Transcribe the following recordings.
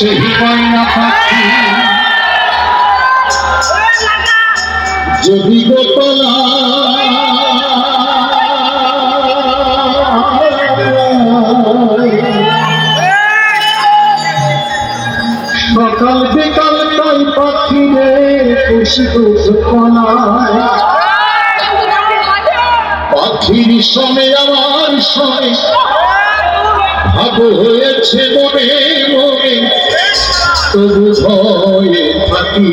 সেই ময়না পাখি যদি গোতলা সকাল বিকাল তাই পাখি রে খুশি গোতলায় পাখির সঙ্গে আমার সঙ্গে ভাব হয়েছে মনে মনে তবু ভয়ে থাকি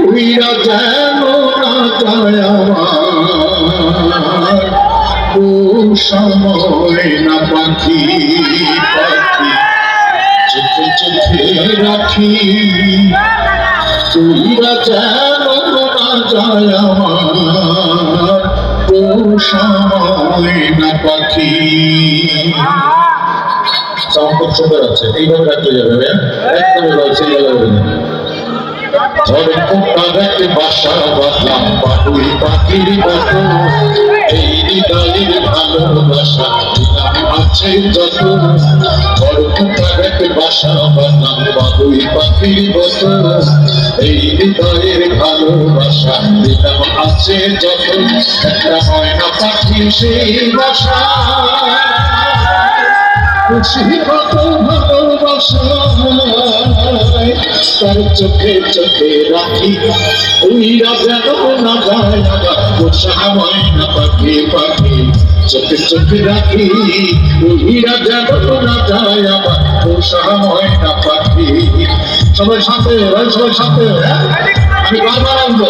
উইরা যেন না যায় আমার ও সময় না পাখি পাখি চোখে চোখে রাখি উইরা যেন না যায় আমার ও সময় না পাখি। খুব সুন্দর আছে, এইভাবে রাখতে যাবে একদমই রয়েছে বাসা বাঁধলাম পাখি পাখির মতো এই হৃদয়ের ভালোবাসা আছে যত বাসা বাঁধলাম পাখি পাখির মতো এই হৃদয়ের ভালোবাসা দিলাম আছে যত একটা ময়না পাখি সেই বাসা খুশি কত ভালোবাসা তার চোখে চোখে রাখি উইরা যেন না যায় পোষা ময়না পাখি পাখি চোখে চোখে রাখি উইরা যেন না যায় আবার পোষা ময়না পাখি। সবাই সাথে সবাই সাথে আমি বারবার আসবো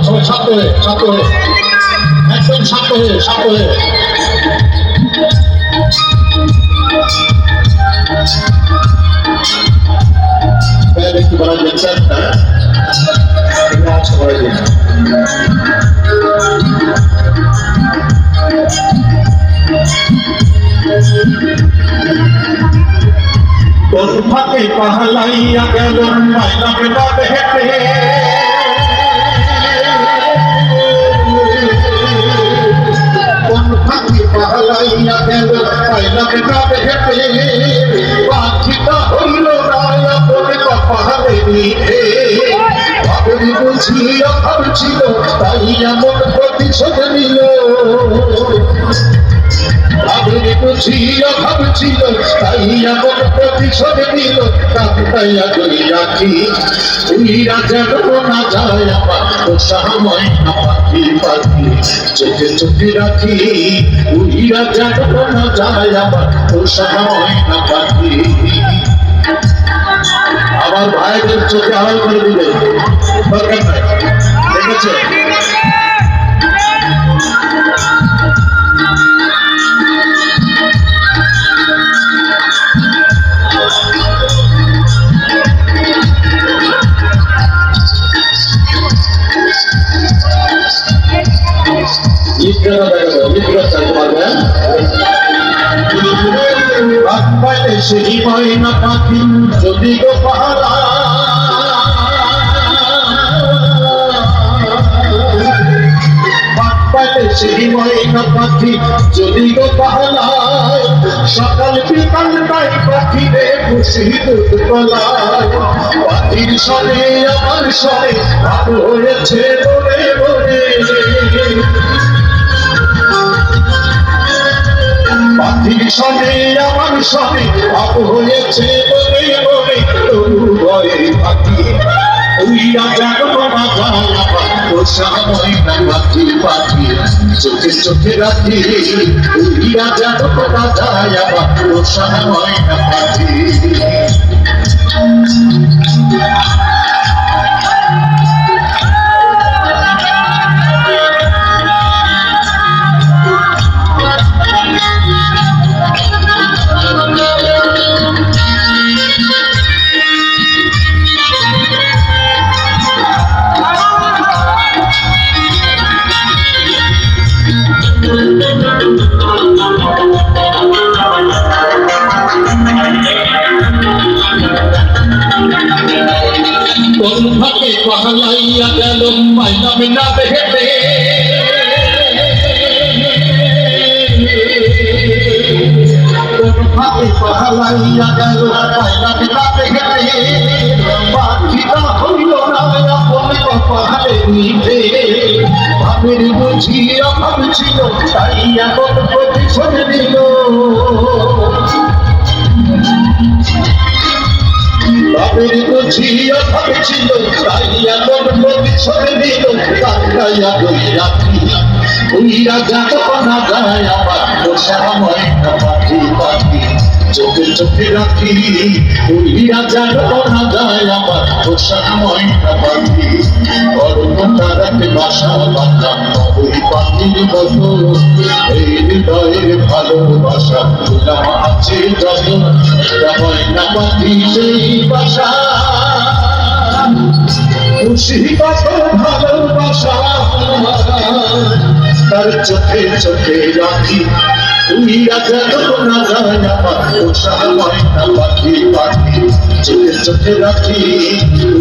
সবাই সাথে সাথে একদম সাথে সাথে একটু বলা যাচ্ছে তোর ফাঁকে পাহালাইয়া গেল মাইনা বেড়াবে হেঁটে তোর ফাঁকে পাহালাইয়া গেল মাইনা বেড়াবে হেঁটে পাখিটা হইল রায়া বলে পাহাড়ে নিয়ে ভাবি বুঝিয়া ভাবছিল তাই এমন প্রতিশোধ নিল ভাবি বুঝিয়া ভাবছিল তাই এমন প্রতিশোধ নিল কাঁদাইয়া ধরে রাখি উইরা যেন না যায় আমার পোষা ময়না পাখি পাখি চোখে চোখে রাখি উইরা যেন না যায় আমার পোষা ময়না পাখি। আমার ভাইদের চোখে আড়াল করে দিলে দরকার নাই, দেখেছে সেই ময়না পাখি যদি গো পাহারা সেই ময়না পাখি যদি গো পাহারায় সকাল বিকাল তাই পাখি রে খুশি দুধ গলায় পাখির সনে আমার সনে ভালো হয়েছে বলে বলে পাখির সনে আমার সনে ভাব হয়েছে বলে বলে তবু ভয়ে পাখি উইরা যেন না যায় আবার পোষা ময়না পাখি পাখি চোখে চোখে রাখি উইরা যেন না যায় আবার পোষা ময়না পাখি। ফাঁকে পাহালাইয়া গেল মাইনা বিনা হেঁটে ফাঁকে পাহালা হারাইয়া গেল পাইলা বেলাতে হেঁটে পাখিটা হইল না আপন কপালে নিতে ভাবের বুঝিয়া ভাবছিল তাই এখন প্রতিশোধ দিল বাপের বুঝিয়া ভাবছিল তাই এখন প্রতিশোধ দিল কান্দাইয়া দুই রাত্রি উইরা যাত না যায় আবার বসা ময়না পাখি পাখি চোখে চোখে রাখি উইরা যাত না যায় আবার বসা ময়না পাখি তারাতে বাসা বাঁধলাম ওই পাখির মতো এই হৃদয়ের ভালোবাসা দিলাম আছে যত ময়না পাখি সেই বাসা খুশি কত ভালোবাসা তার চোখে চোখে রাখি উইরা যেন না যায় আমার পোষা ময়না পাখি পাখি চোখে চোখে রাখি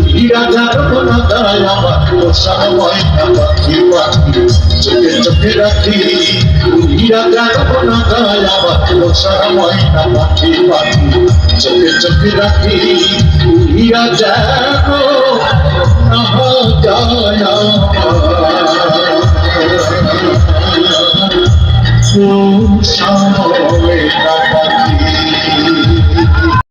উইরা যেন না যায় আমার পোষা ময়না পাখি পাখি চোখে চোখে রাখি উইরা যেন না যায় আমার পোষা ময়না পাখি পাখি চোখে চোখে রাখি উইরা যেন না যায় আমার